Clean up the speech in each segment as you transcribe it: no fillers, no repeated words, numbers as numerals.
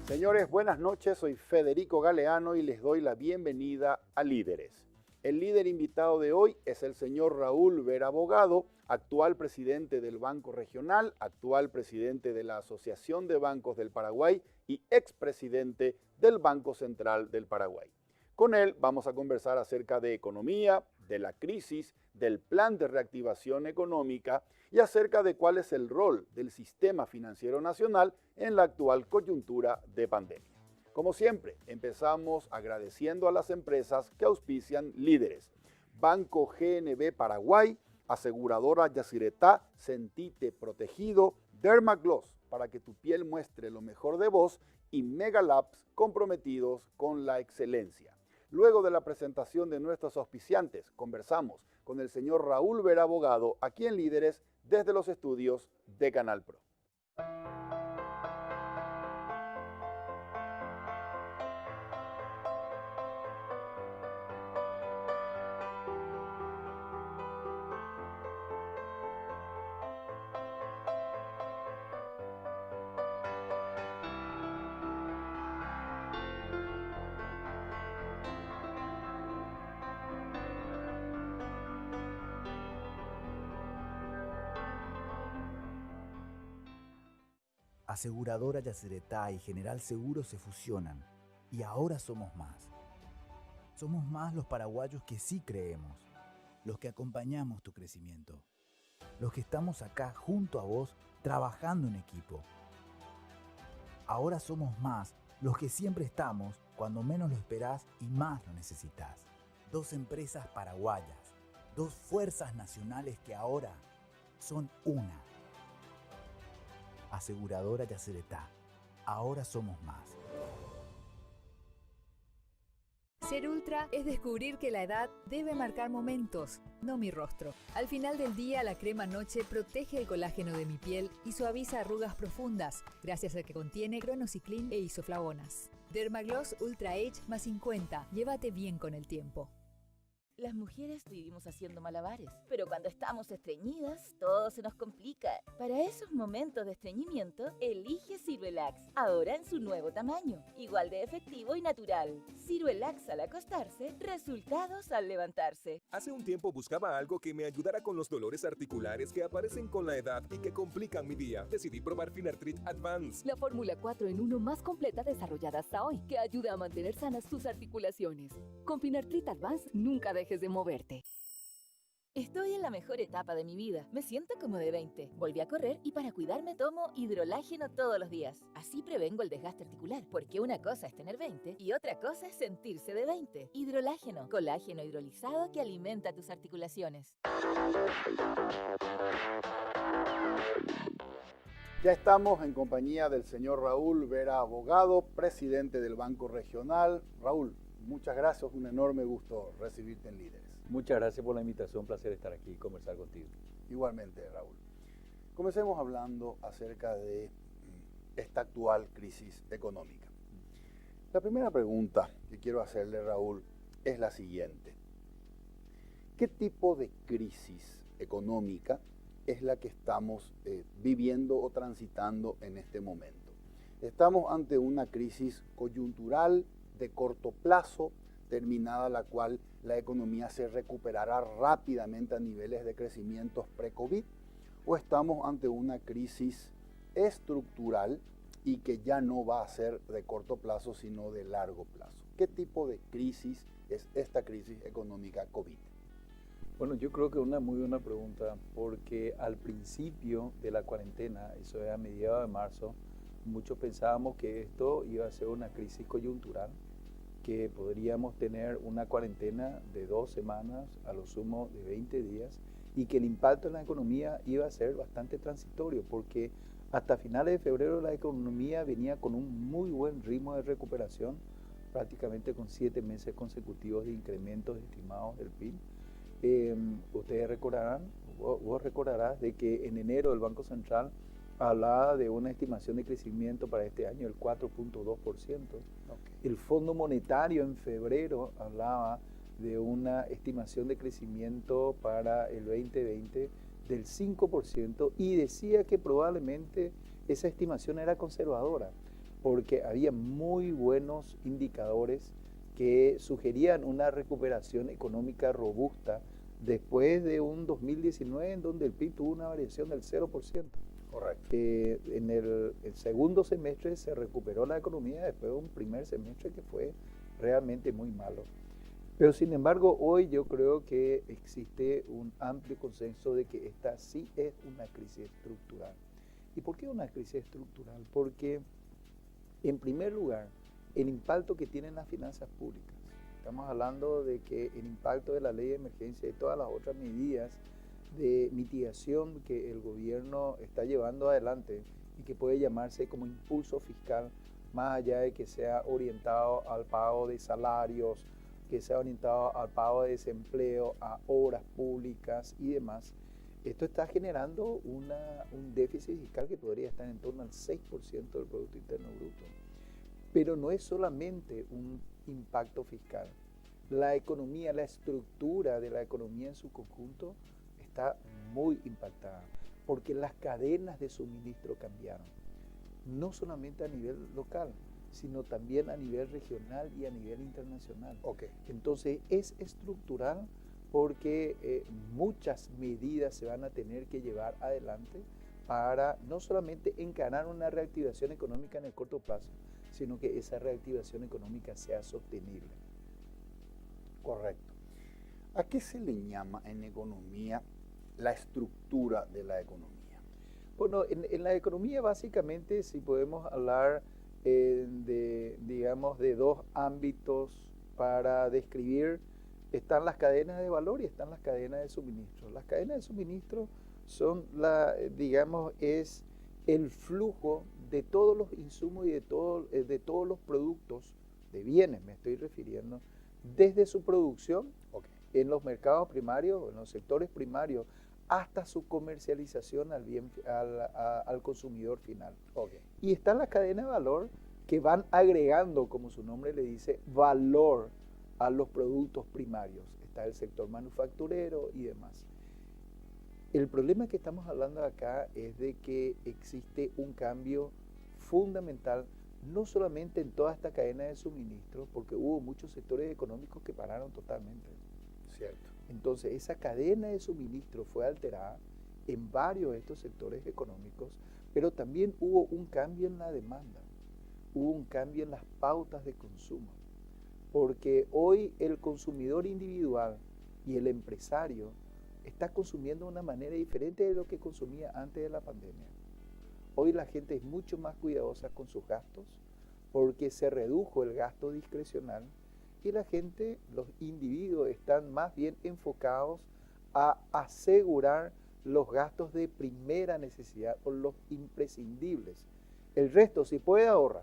Señores, buenas noches, soy Federico Galeano y les doy la bienvenida a Líderes. El líder invitado de hoy es el señor Raúl Vera Abogado, actual presidente del Banco Regional, actual presidente de la Asociación de Bancos del Paraguay y expresidente del Banco Central del Paraguay. Con él vamos a conversar acerca de economía, de la crisis, del plan de reactivación económica y acerca de cuál es el rol del sistema financiero nacional en la actual coyuntura de pandemia. Como siempre, empezamos agradeciendo a las empresas que auspician Líderes. Banco GNB Paraguay, Aseguradora Yacyretá, Sentite Protegido, Dermagloss, para que tu piel muestre lo mejor de vos, y Megalabs, comprometidos con la excelencia. Luego de la presentación de nuestros auspiciantes, conversamos con el señor Raúl Vera Abogado, aquí en Líderes, desde los estudios de Canal Pro. Aseguradora Yacyretá y General Seguro se fusionan y ahora somos más. Somos más los paraguayos que sí creemos, los que acompañamos tu crecimiento, los que estamos acá junto a vos trabajando en equipo. Ahora somos más los que siempre estamos cuando menos lo esperás y más lo necesitas. Dos empresas paraguayas, dos fuerzas nacionales que ahora son una. Aseguradora Yacyretá. Ahora somos más. Ser ultra es descubrir que la edad debe marcar momentos, no mi rostro. Al final del día, la crema noche protege el colágeno de mi piel y suaviza arrugas profundas, gracias a que contiene cronociclín e isoflavonas. Dermagloss Ultra Age más 50. Llévate bien con el tiempo. Las mujeres vivimos haciendo malabares, pero cuando estamos estreñidas, todo se nos complica. Para esos momentos de estreñimiento, elige Ciruelax, ahora en su nuevo tamaño, igual de efectivo y natural. Ciruelax al acostarse, resultados al levantarse. Hace un tiempo buscaba algo que me ayudara con los dolores articulares que aparecen con la edad y que complican mi día. Decidí probar Finartrit Advance. La fórmula 4 en 1 más completa desarrollada hasta hoy, que ayuda a mantener sanas tus articulaciones. Con Finartrit Advance, nunca dejes de moverte. Estoy en la mejor etapa de mi vida. Me siento como de 20. Volví a correr y para cuidarme tomo hidrolágeno todos los días. Así prevengo el desgaste articular, porque una cosa es tener 20 y otra cosa es sentirse de 20. Hidrolágeno, colágeno hidrolizado que alimenta tus articulaciones. Ya estamos en compañía del señor Raúl Vera Abogado, presidente del Banco Regional. Raúl, muchas gracias, un enorme gusto recibirte en Líderes. Muchas gracias por la invitación, un placer estar aquí y conversar contigo. Igualmente, Raúl. Comencemos hablando acerca de esta actual crisis económica. La primera pregunta que quiero hacerle, Raúl, es la siguiente. ¿Qué tipo de crisis económica es la que estamos viviendo o transitando en este momento? ¿Estamos ante una crisis coyuntural de corto plazo, terminada la cual la economía se recuperará rápidamente a niveles de crecimientos pre-COVID? ¿O estamos ante una crisis estructural y que ya no va a ser de corto plazo, sino de largo plazo? ¿Qué tipo de crisis es esta crisis económica COVID? Bueno, yo creo que es una muy buena pregunta, porque al principio de la cuarentena, eso es a mediados de marzo, muchos pensábamos que esto iba a ser una crisis coyuntural, que podríamos tener una cuarentena de 2 semanas, a lo sumo de 20 días, y que el impacto en la economía iba a ser bastante transitorio, porque hasta finales de febrero la economía venía con un muy buen ritmo de recuperación, prácticamente con 7 meses consecutivos de incrementos estimados del PIB. Ustedes recordarán, vos recordarás de que en enero el Banco Central hablaba de una estimación de crecimiento para este año del 4.2%. El Fondo Monetario en febrero hablaba de una estimación de crecimiento para el 2020 del 5% y decía que probablemente esa estimación era conservadora porque había muy buenos indicadores que sugerían una recuperación económica robusta después de un 2019 en donde el PIB tuvo una variación del 0%. Correcto. En el segundo semestre se recuperó la economía después de un primer semestre que fue realmente muy malo. Pero sin embargo, hoy yo creo que existe un amplio consenso de que esta sí es una crisis estructural. ¿Y por qué una crisis estructural? Porque, en primer lugar, el impacto que tienen las finanzas públicas. Estamos hablando de que el impacto de la ley de emergencia y todas las otras medidas de mitigación que el gobierno está llevando adelante y que puede llamarse como impulso fiscal, más allá de que sea orientado al pago de salarios, que sea orientado al pago de desempleo, a obras públicas y demás, esto está generando un déficit fiscal que podría estar en torno al 6% del Producto Interno Bruto. Pero no es solamente un impacto fiscal. La economía, la estructura de la economía en su conjunto está muy impactada porque las cadenas de suministro cambiaron, no solamente a nivel local, sino también a nivel regional y a nivel internacional. Okay. Entonces es estructural porque muchas medidas se van a tener que llevar adelante para no solamente encarar una reactivación económica en el corto plazo, sino que esa reactivación económica sea sostenible. Correcto. ¿A qué se le llama en economía la estructura de la economía? Bueno, en la economía básicamente, si podemos hablar de dos ámbitos para describir, están las cadenas de valor y están las cadenas de suministro. Las cadenas de suministro son es el flujo de todos los insumos y de todos los productos, de bienes me estoy refiriendo, desde su producción en los mercados primarios, en los sectores primarios, hasta su comercialización al consumidor final. Y está la cadena de valor que van agregando, como su nombre le dice, valor a los productos primarios. Está el sector manufacturero y demás. El problema que estamos hablando acá es de que existe un cambio fundamental, no solamente en toda esta cadena de suministro, porque hubo muchos sectores económicos que pararon totalmente. Cierto. Entonces, esa cadena de suministro fue alterada en varios de estos sectores económicos, pero también hubo un cambio en la demanda, hubo un cambio en las pautas de consumo, porque hoy el consumidor individual y el empresario está consumiendo de una manera diferente de lo que consumía antes de la pandemia. Hoy la gente es mucho más cuidadosa con sus gastos porque se redujo el gasto discrecional y la gente, los individuos, están más bien enfocados a asegurar los gastos de primera necesidad o los imprescindibles. El resto sí puede ahorrar.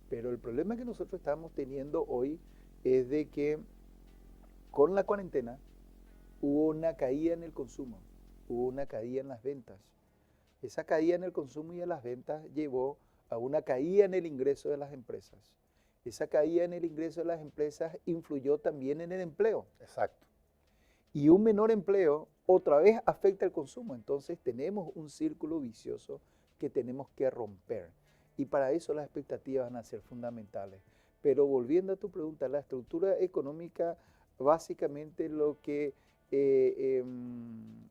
Pero el problema que nosotros estamos teniendo hoy es de que con la cuarentena hubo una caída en el consumo, hubo una caída en las ventas. Esa caída en el consumo y en las ventas llevó a una caída en el ingreso de las empresas. Esa caída en el ingreso de las empresas influyó también en el empleo. Exacto. Y un menor empleo otra vez afecta el consumo. Entonces tenemos un círculo vicioso que tenemos que romper. Y para eso las expectativas van a ser fundamentales. Pero volviendo a tu pregunta, la estructura económica básicamente lo que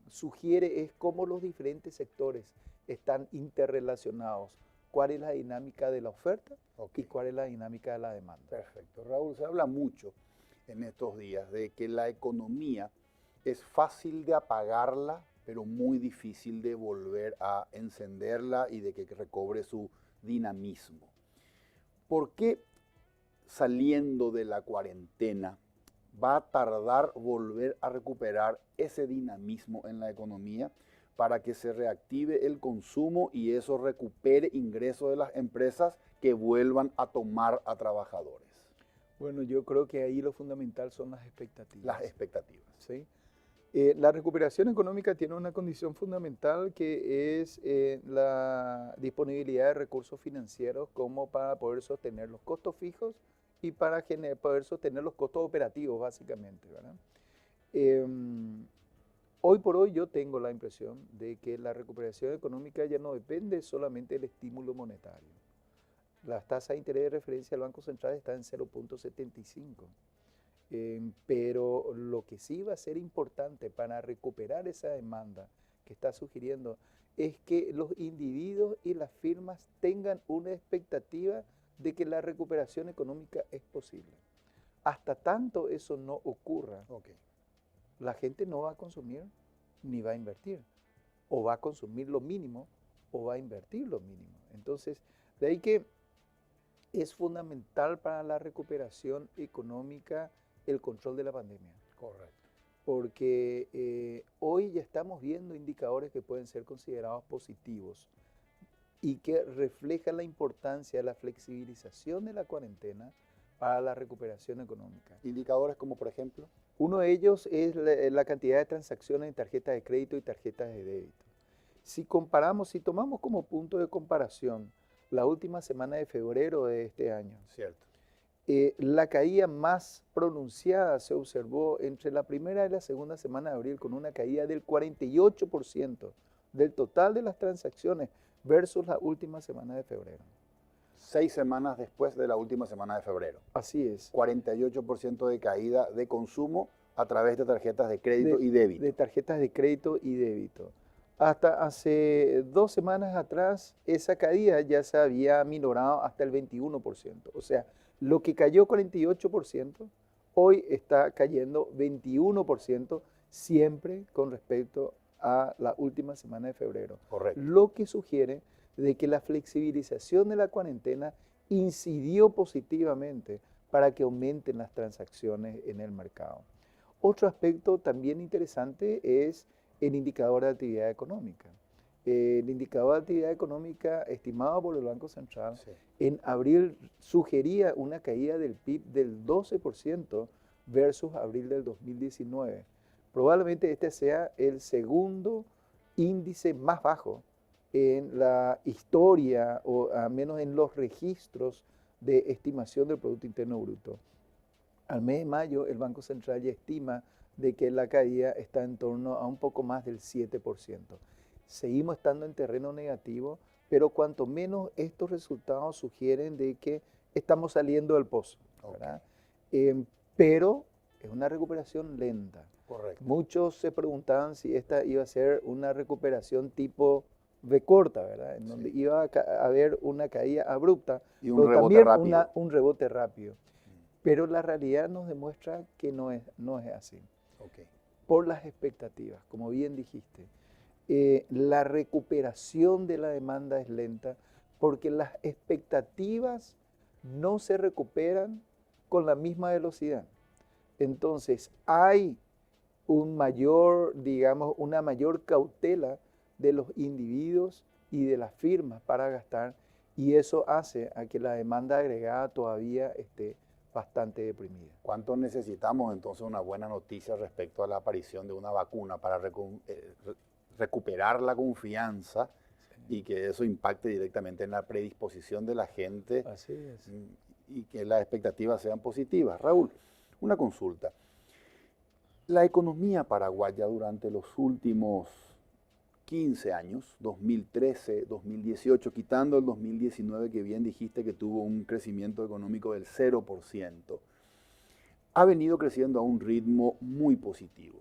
sugiere es cómo los diferentes sectores están interrelacionados. ¿Cuál es la dinámica de la oferta y cuál es la dinámica de la demanda? Perfecto. Raúl, se habla mucho en estos días de que la economía es fácil de apagarla, pero muy difícil de volver a encenderla y de que recobre su dinamismo. ¿Por qué saliendo de la cuarentena va a tardar volver a recuperar ese dinamismo en la economía para que se reactive el consumo y eso recupere ingresos de las empresas que vuelvan a tomar a trabajadores? Bueno, yo creo que ahí lo fundamental son las expectativas. Las expectativas. ¿Sí? La recuperación económica tiene una condición fundamental que es la disponibilidad de recursos financieros como para poder sostener los costos fijos y para poder sostener los costos operativos, básicamente, ¿verdad? Hoy por hoy yo tengo la impresión de que la recuperación económica ya no depende solamente del estímulo monetario. Las tasas de interés de referencia del Banco Central están en 0.75. Pero lo que sí va a ser importante para recuperar esa demanda que está sugiriendo es que los individuos y las firmas tengan una expectativa de que la recuperación económica es posible. Hasta tanto eso no ocurra, la gente no va a consumir ni va a invertir. O va a consumir lo mínimo o va a invertir lo mínimo. Entonces, de ahí que es fundamental para la recuperación económica el control de la pandemia. Correcto. Porque hoy ya estamos viendo indicadores que pueden ser considerados positivos y que reflejan la importancia de la flexibilización de la cuarentena para la recuperación económica. Indicadores como, por ejemplo, uno de ellos es la cantidad de transacciones en tarjetas de crédito y tarjetas de débito. Si tomamos como punto de comparación la última semana de febrero de este año, cierto, la caída más pronunciada se observó entre la primera y la segunda semana de abril, con una caída del 48% del total de las transacciones versus la última semana de febrero. 6 semanas después de la última semana de febrero. Así es. 48% de caída de consumo a través de tarjetas de crédito y débito. De tarjetas de crédito y débito. Hasta hace 2 semanas atrás, esa caída ya se había minorado hasta el 21%. O sea, lo que cayó 48%, hoy está cayendo 21%, siempre con respecto a la última semana de febrero. Correcto. Lo que sugiere de que la flexibilización de la cuarentena incidió positivamente para que aumenten las transacciones en el mercado. Otro aspecto también interesante es el indicador de actividad económica. El indicador de actividad económica estimado por el Banco Central en abril sugería una caída del PIB del 12% versus abril del 2019. Probablemente este sea el segundo índice más bajo en la historia o al menos en los registros de estimación del Producto Interno Bruto. Al mes de mayo el Banco Central ya estima de que la caída está en torno a un poco más del 7%. Seguimos estando en terreno negativo, pero cuanto menos estos resultados sugieren de que estamos saliendo del pozo, ¿verdad? Pero es una recuperación lenta. Correcto. Muchos se preguntaban si esta iba a ser una recuperación tipo V corta, ¿verdad? En donde iba a haber una caída abrupta y un pero rebote también rápido. un rebote rápido. Pero la realidad nos demuestra que no es así. Por las expectativas, como bien dijiste. La recuperación de la demanda es lenta porque las expectativas no se recuperan con la misma velocidad. Entonces, hay una mayor cautela de los individuos y de las firmas para gastar, y eso hace a que la demanda agregada todavía esté bastante deprimida. ¿Cuánto necesitamos entonces una buena noticia respecto a la aparición de una vacuna para recuperar la confianza y que eso impacte directamente en la predisposición de la gente? Así es. Y que las expectativas sean positivas? Raúl, una consulta. La economía paraguaya durante los últimos 15 años, 2013, 2018, quitando el 2019 que bien dijiste que tuvo un crecimiento económico del 0%, ha venido creciendo a un ritmo muy positivo.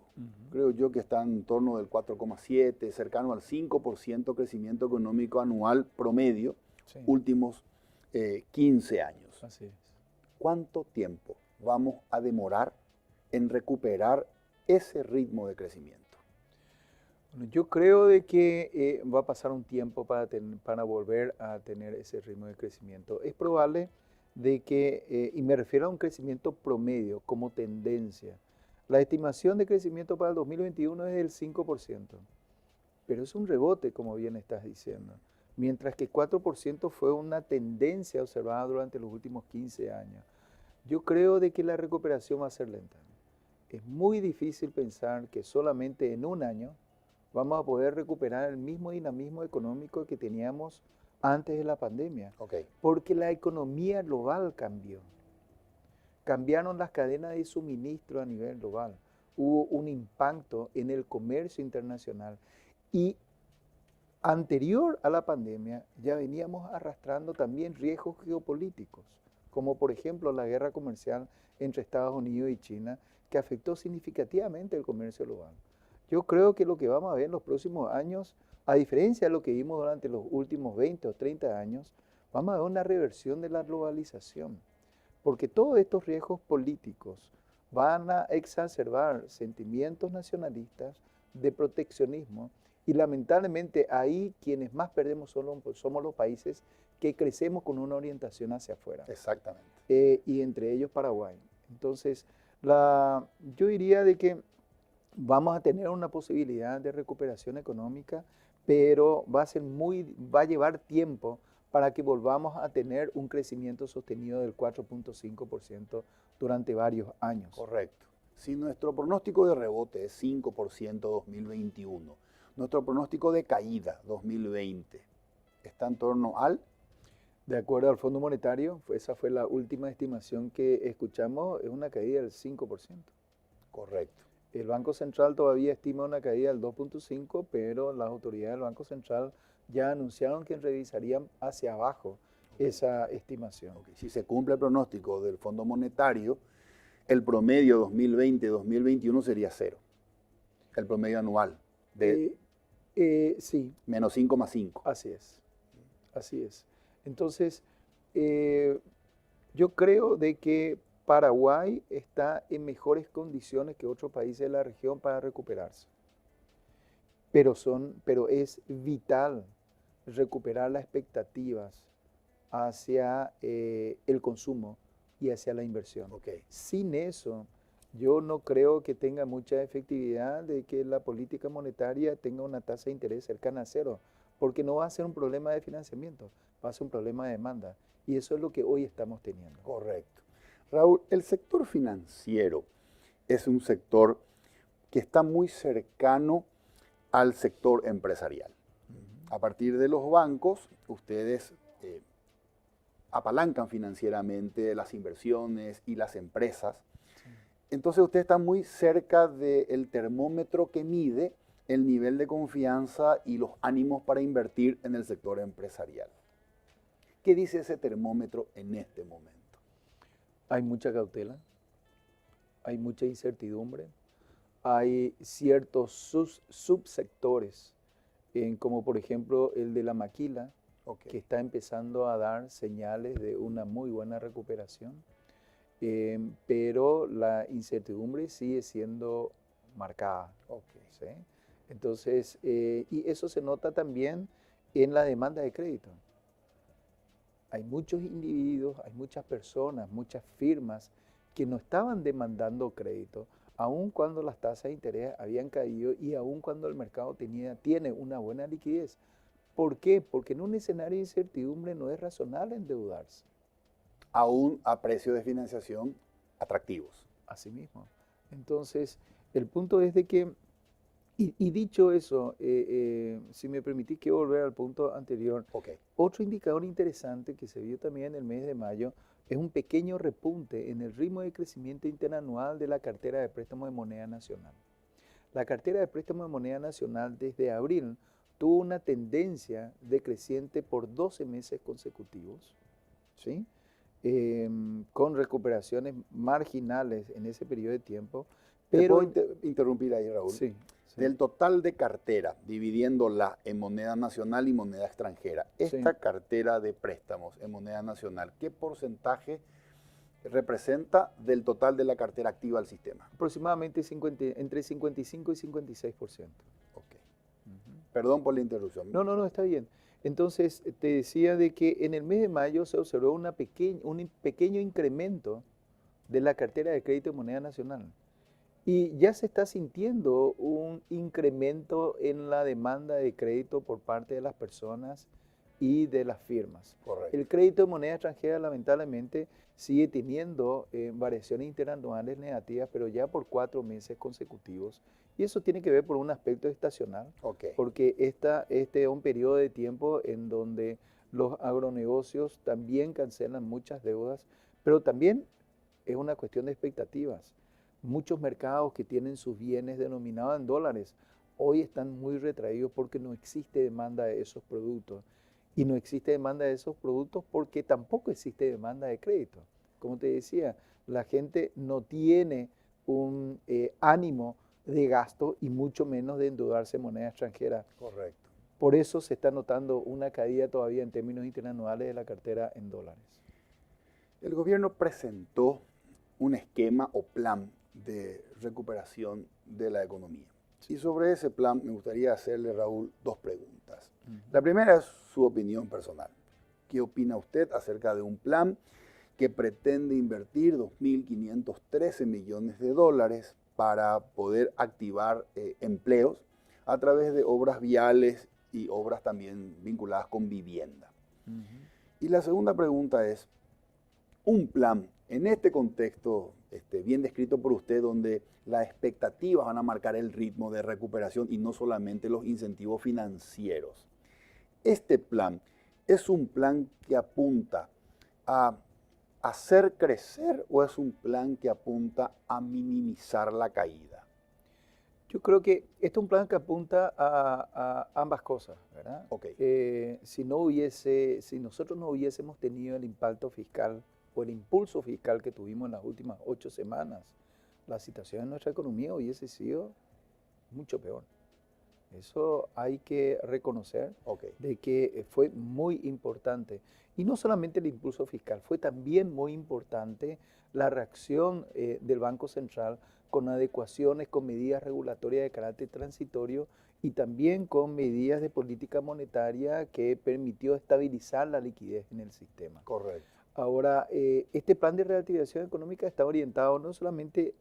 Creo yo que está en torno del 4,7, cercano al 5% crecimiento económico anual promedio, últimos 15 años. Así es. ¿Cuánto tiempo vamos a demorar en recuperar ese ritmo de crecimiento? Bueno, yo creo de que va a pasar un tiempo para volver a tener ese ritmo de crecimiento. Es probable de que, y me refiero a un crecimiento promedio como tendencia, la estimación de crecimiento para el 2021 es del 5%, pero es un rebote, como bien estás diciendo, mientras que 4% fue una tendencia observada durante los últimos 15 años. Yo creo de que la recuperación va a ser lenta. es muy difícil pensar que solamente en un año vamos a poder recuperar el mismo dinamismo económico que teníamos antes de la pandemia, Ok. porque la economía global cambió. Cambiaron las cadenas de suministro a nivel global. Hubo un impacto en el comercio internacional y anterior a la pandemia ya veníamos arrastrando también riesgos geopolíticos, como por ejemplo la guerra comercial entre Estados Unidos y China, que afectó significativamente el comercio global. Yo creo que lo que vamos a ver en los próximos años, a diferencia de lo que vimos durante los últimos 20 o 30 años, vamos a ver una reversión de la globalización, porque todos estos riesgos políticos van a exacerbar sentimientos nacionalistas de proteccionismo y lamentablemente ahí quienes más perdemos somos los países que crecemos con una orientación hacia afuera. Exactamente. Y entre ellos Paraguay. Entonces, yo diría de que vamos a tener una posibilidad de recuperación económica, pero va a llevar tiempo para que volvamos a tener un crecimiento sostenido del 4.5% durante varios años. Correcto. Si nuestro pronóstico de rebote es 5% 2021, nuestro pronóstico de caída 2020 está en torno al... De acuerdo al Fondo Monetario, esa fue la última estimación que escuchamos, es una caída del 5%. Correcto. El Banco Central todavía estima una caída del 2.5%, pero las autoridades del Banco Central ya anunciaron que revisarían hacia abajo esa estimación. Okay. Si se cumple el pronóstico del Fondo Monetario, el promedio 2020-2021 sería 0. El promedio anual de sí. menos 5,5. Así es. Así es. Entonces, yo creo de que Paraguay está en mejores condiciones que otros países de la región para recuperarse. Pero es vital recuperar las expectativas hacia el consumo y hacia la inversión. Okay. Sin eso, yo no creo que tenga mucha efectividad de que la política monetaria tenga una tasa de interés cercana a 0, porque no va a ser un problema de financiamiento, va a ser un problema de demanda. Y eso es lo que hoy estamos teniendo. Correcto. Raúl, el sector financiero es un sector que está muy cercano al sector empresarial. A partir de los bancos, ustedes apalancan financieramente las inversiones y las empresas. Sí. Entonces ustedes están muy cerca del termómetro que mide el nivel de confianza y los ánimos para invertir en el sector empresarial. ¿Qué dice ese termómetro en este momento? Hay mucha cautela, hay mucha incertidumbre, hay ciertos subsectores, como por ejemplo el de la maquila, que está empezando a dar señales de una muy buena recuperación, pero la incertidumbre sigue siendo marcada. ¿Sí? Entonces, y eso se nota también en la demanda de crédito. Hay muchos individuos, hay muchas personas, muchas firmas que no estaban demandando crédito, aun cuando las tasas de interés habían caído y aun cuando el mercado tiene una buena liquidez. ¿Por qué? Porque en un escenario de incertidumbre no es razonable endeudarse. Aún a precios de financiación atractivos. Así mismo. Entonces, el punto es de que, y dicho eso, si me permitís que volver al punto anterior, otro indicador interesante que se vio también en el mes de mayo es un pequeño repunte en el ritmo de crecimiento interanual de la cartera de préstamos de moneda nacional. La cartera de préstamos de moneda nacional desde abril tuvo una tendencia decreciente por 12 meses consecutivos, ¿sí? Con recuperaciones marginales en ese periodo de tiempo. Pero, ¿te puedo interrumpir ahí, Raúl? Sí. Del total de cartera, dividiéndola en moneda nacional y moneda extranjera, esta cartera de préstamos en moneda nacional, ¿qué porcentaje representa del total de la cartera activa al sistema? Aproximadamente entre 55 y 56%. Ok. Perdón por la interrupción. No, está bien. Entonces, te decía de que en el mes de mayo se observó un pequeño incremento de la cartera de crédito de moneda nacional. Y ya se está sintiendo un incremento en la demanda de crédito por parte de las personas y de las firmas. Correcto. El crédito de moneda extranjera lamentablemente sigue teniendo variaciones interanuales negativas, pero ya por 4 meses consecutivos. Y eso tiene que ver por un aspecto estacional, Ok. porque este es un periodo de tiempo en donde los agronegocios también cancelan muchas deudas, pero también es una cuestión de expectativas. Muchos mercados que tienen sus bienes denominados en dólares hoy están muy retraídos porque no existe demanda de esos productos. Y no existe demanda de esos productos porque tampoco existe demanda de crédito. Como te decía, la gente no tiene un ánimo de gasto y mucho menos de endeudarse en moneda extranjera. Correcto. Por eso se está notando una caída todavía en términos interanuales de la cartera en dólares. El gobierno presentó un esquema o plan de recuperación de la economía. Y sobre ese plan me gustaría hacerle, Raúl, 2 preguntas. La primera es su opinión personal. ¿Qué opina usted acerca de un plan que pretende invertir 2.513 millones de dólares para poder activar empleos a través de obras viales y obras también vinculadas con vivienda? Y la segunda pregunta es, un plan en este contexto bien descrito por usted, donde las expectativas van a marcar el ritmo de recuperación y no solamente los incentivos financieros. Este plan es un plan que apunta a hacer crecer o es un plan que apunta a minimizar la caída. Yo creo que este es un plan que apunta a ambas cosas, ¿verdad? Okay. Si nosotros no hubiésemos tenido el impacto fiscal o el impulso fiscal que tuvimos en las últimas 8 semanas, la situación en nuestra economía hubiese sido mucho peor. Eso hay que reconocer de que fue muy importante. Y no solamente el impulso fiscal, fue también muy importante la reacción del Banco Central con adecuaciones, con medidas regulatorias de carácter transitorio y también con medidas de política monetaria que permitió estabilizar la liquidez en el sistema. Correcto. Ahora, este plan de reactivación económica está orientado no solamente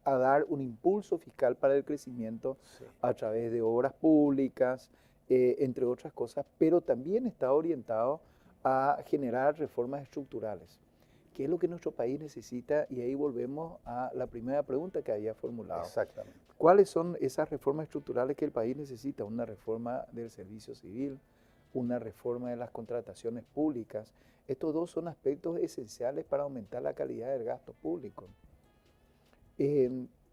a dar un impulso fiscal para el crecimiento a través de obras públicas, entre otras cosas, pero también está orientado a generar reformas estructurales, que es lo que nuestro país necesita, y ahí volvemos a la primera pregunta que había formulado. Exactamente. ¿Cuáles son esas reformas estructurales que el país necesita? Una reforma del servicio civil, una reforma de las contrataciones públicas. Estos 2 son aspectos esenciales para aumentar la calidad del gasto público.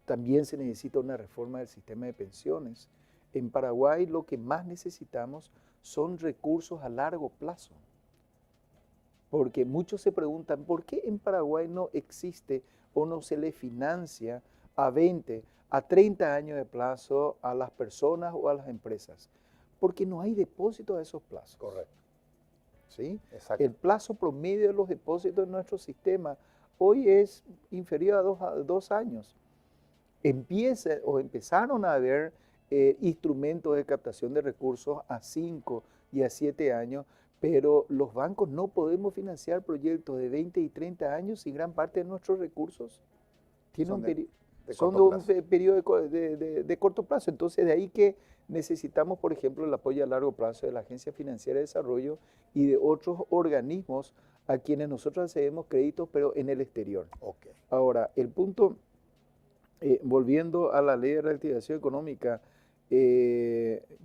También se necesita una reforma del sistema de pensiones. En Paraguay lo que más necesitamos son recursos a largo plazo. Porque muchos se preguntan, ¿por qué en Paraguay no existe o no se le financia a 20, a 30 años de plazo a las personas o a las empresas? Porque no hay depósito a esos plazos. Correcto. ¿Sí? Exacto. El plazo promedio de los depósitos en nuestro sistema hoy es inferior a 2 años. Empezaron a haber instrumentos de captación de recursos a 5 y a 7 años, pero los bancos no podemos financiar proyectos de 20 y 30 años si gran parte de nuestros recursos son de un periodo de corto plazo. Entonces, de ahí que necesitamos, por ejemplo, el apoyo a largo plazo de la Agencia Financiera de Desarrollo y de otros organismos a quienes nosotros accedemos créditos, pero en el exterior. Ahora, el punto, volviendo a la Ley de Reactivación Económica,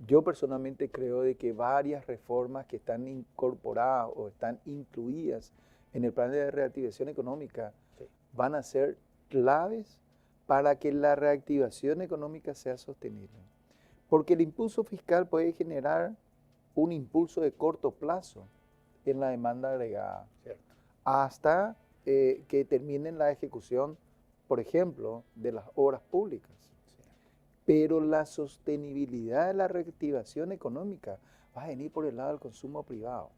yo personalmente creo de que varias reformas que están incorporadas o están incluidas en el plan de reactivación económica van a ser claves para que la reactivación económica sea sostenible. Porque el impulso fiscal puede generar un impulso de corto plazo en la demanda agregada, hasta que termine la ejecución, por ejemplo, de las obras públicas. Pero la sostenibilidad de la reactivación económica va a venir por el lado del consumo privado.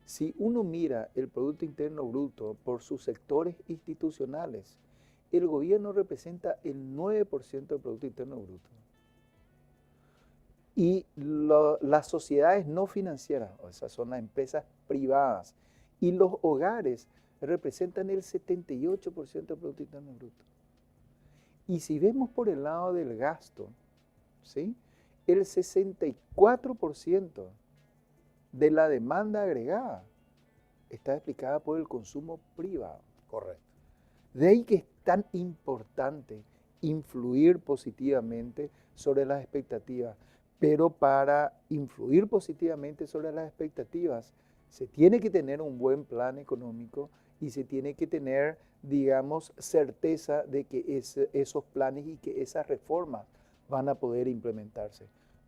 Si uno mira el Producto Interno Bruto por sus sectores institucionales, el gobierno representa el 9% del Producto Interno Bruto. Y las sociedades no financieras, o sea, son las empresas privadas, y los hogares representan el 78% del Producto Interno Bruto. Y si vemos por el lado del gasto, ¿sí?, el 64% de la demanda agregada está explicada por el consumo privado. Correcto. De ahí que es tan importante influir positivamente sobre las expectativas. Pero para influir positivamente sobre las expectativas, se tiene que tener un buen plan económico y se tiene que tener, digamos, certeza de que esos planes y que esas reformas van a poder implementarse.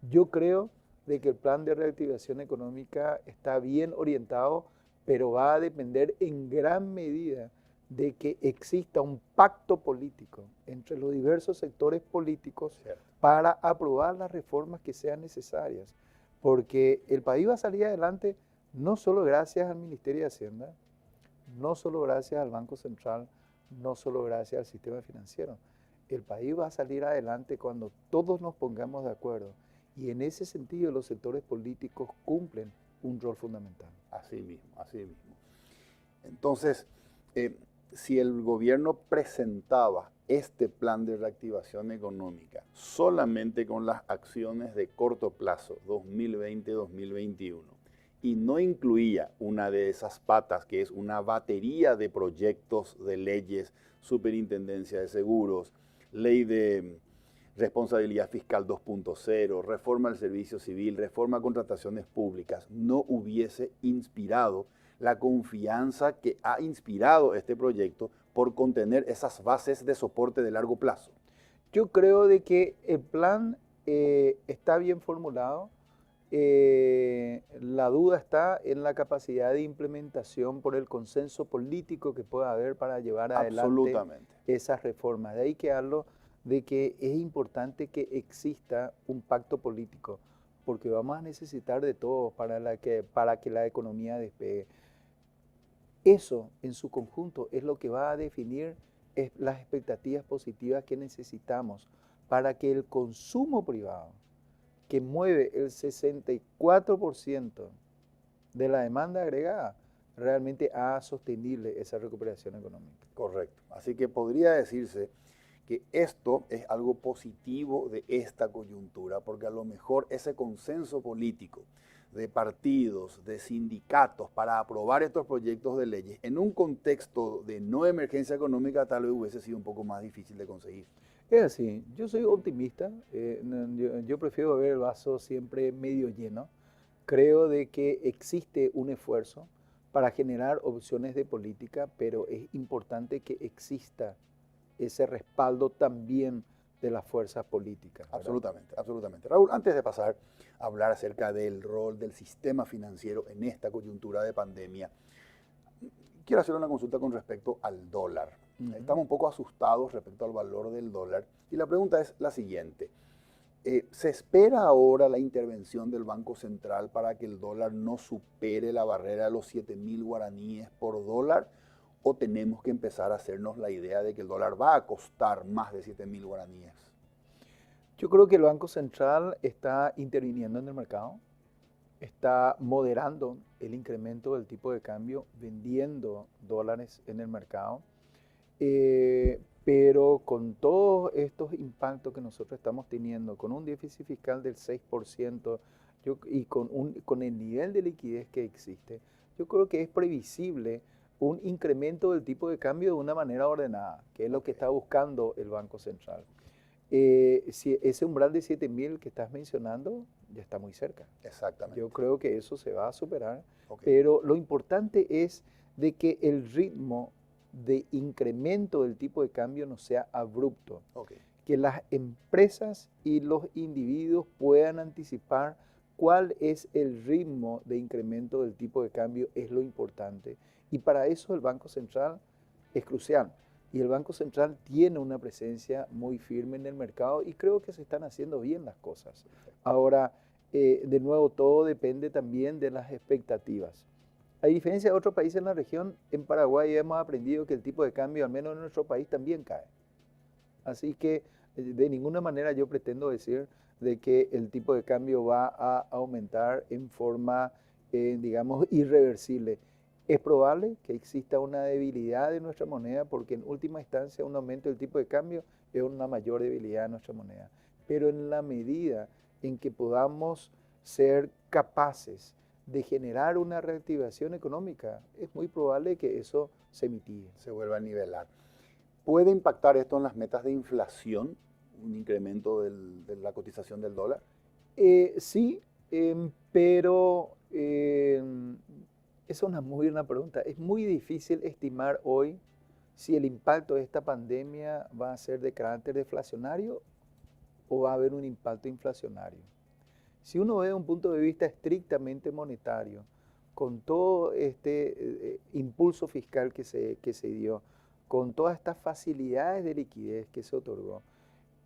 Yo creo de que el plan de reactivación económica está bien orientado, pero va a depender en gran medida de que exista un pacto político entre los diversos sectores políticos para aprobar las reformas que sean necesarias. Porque el país va a salir adelante no solo gracias al Ministerio de Hacienda, no solo gracias al Banco Central, no solo gracias al sistema financiero. El país va a salir adelante cuando todos nos pongamos de acuerdo. Y en ese sentido los sectores políticos cumplen un rol fundamental. Así mismo, así mismo. Entonces, si el gobierno presentaba este plan de reactivación económica solamente con las acciones de corto plazo, 2020-2021, y no incluía una de esas patas, que es una batería de proyectos de leyes, superintendencia de seguros, ley de responsabilidad fiscal 2.0, reforma del servicio civil, reforma a contrataciones públicas, no hubiese inspirado la confianza que ha inspirado este proyecto por contener esas bases de soporte de largo plazo. Yo creo de que el plan está bien formulado. La duda está en la capacidad de implementación por el consenso político que pueda haber para llevar adelante esas reformas. De ahí que hablo de que es importante que exista un pacto político, porque vamos a necesitar de todos para que la economía despegue. Eso en su conjunto es lo que va a definir las expectativas positivas que necesitamos para que el consumo privado, que mueve el 64% de la demanda agregada, realmente haga sostenible esa recuperación económica. Correcto. Así que podría decirse que esto es algo positivo de esta coyuntura, porque a lo mejor ese consenso político de partidos, de sindicatos para aprobar estos proyectos de leyes en un contexto de no emergencia económica tal vez hubiese sido un poco más difícil de conseguir. Es así, yo soy optimista, yo prefiero ver el vaso siempre medio lleno. Creo de que existe un esfuerzo para generar opciones de política, pero es importante que exista ese respaldo también de las fuerzas políticas, ¿verdad? Absolutamente, absolutamente. Raúl, antes de pasar a hablar acerca del rol del sistema financiero en esta coyuntura de pandemia, quiero hacer una consulta con respecto al dólar. Estamos un poco asustados respecto al valor del dólar y la pregunta es la siguiente. ¿Se espera ahora la intervención del Banco Central para que el dólar no supere la barrera de los 7.000 guaraníes por dólar? ¿O tenemos que empezar a hacernos la idea de que el dólar va a costar más de 7.000 guaraníes? Yo creo que el Banco Central está interviniendo en el mercado, está moderando el incremento del tipo de cambio, vendiendo dólares en el mercado, pero con todos estos impactos que nosotros estamos teniendo, con un déficit fiscal del 6% y con el nivel de liquidez que existe, yo creo que es previsible un incremento del tipo de cambio de una manera ordenada, que es lo que está buscando el Banco Central. Si ese umbral de 7.000 que estás mencionando ya está muy cerca. Exactamente. Yo creo que eso se va a superar, pero lo importante es de que el ritmo de incremento del tipo de cambio no sea abrupto, que las empresas y los individuos puedan anticipar cuál es el ritmo de incremento del tipo de cambio, es lo importante. Y para eso el Banco Central es crucial. Y el Banco Central tiene una presencia muy firme en el mercado y creo que se están haciendo bien las cosas. Ahora, de nuevo, todo depende también de las expectativas. A diferencia de otros países en la región, en Paraguay hemos aprendido que el tipo de cambio, al menos en nuestro país, también cae. Así que de ninguna manera yo pretendo decir de que el tipo de cambio va a aumentar en forma, digamos, irreversible. Es probable que exista una debilidad de nuestra moneda porque en última instancia un aumento del tipo de cambio es una mayor debilidad de nuestra moneda. Pero en la medida en que podamos ser capaces de generar una reactivación económica, es muy probable que eso se mitigue. Se vuelva a nivelar. ¿Puede impactar esto en las metas de inflación, un incremento de la cotización del dólar? Sí, pero esa es una muy buena pregunta. Es muy difícil estimar hoy si el impacto de esta pandemia va a ser de carácter deflacionario o va a haber un impacto inflacionario. Si uno ve un punto de vista estrictamente monetario, con todo este impulso fiscal que se dio, con todas estas facilidades de liquidez que se otorgó,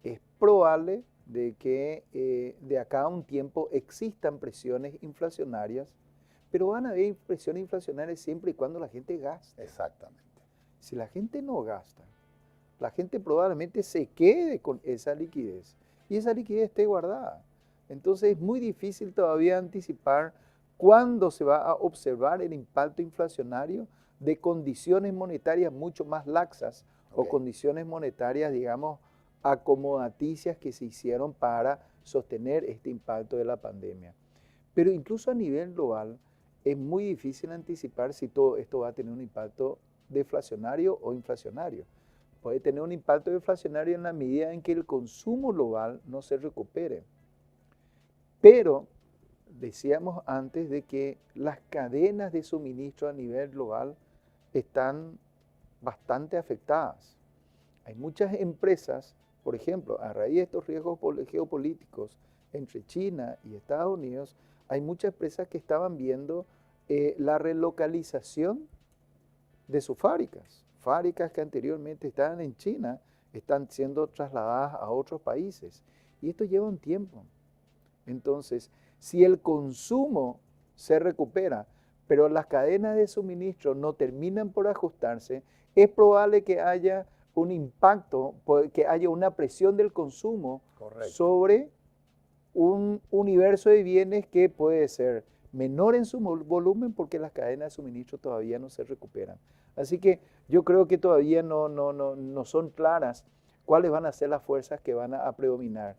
es probable de que de acá a un tiempo existan presiones inflacionarias, pero van a haber presiones inflacionarias siempre y cuando la gente gaste. Exactamente. Si la gente no gasta, la gente probablemente se quede con esa liquidez y esa liquidez esté guardada. Entonces es muy difícil todavía anticipar cuándo se va a observar el impacto inflacionario de condiciones monetarias mucho más laxas o condiciones monetarias, digamos, acomodaticias que se hicieron para sostener este impacto de la pandemia. Pero incluso a nivel global es muy difícil anticipar si todo esto va a tener un impacto deflacionario o inflacionario. Puede tener un impacto deflacionario en la medida en que el consumo global no se recupere. Pero decíamos antes de que las cadenas de suministro a nivel global están bastante afectadas. Hay muchas empresas, por ejemplo, a raíz de estos riesgos geopolíticos entre China y Estados Unidos, hay muchas empresas que estaban viendo la relocalización de sus fábricas. Fábricas que anteriormente estaban en China están siendo trasladadas a otros países. Y esto lleva un tiempo. Entonces, si el consumo se recupera, pero las cadenas de suministro no terminan por ajustarse, es probable que haya un impacto, que haya una presión del consumo sobre un universo de bienes que puede ser menor en su volumen porque las cadenas de suministro todavía no se recuperan. Así que yo creo que todavía no son claras cuáles van a ser las fuerzas que van a predominar.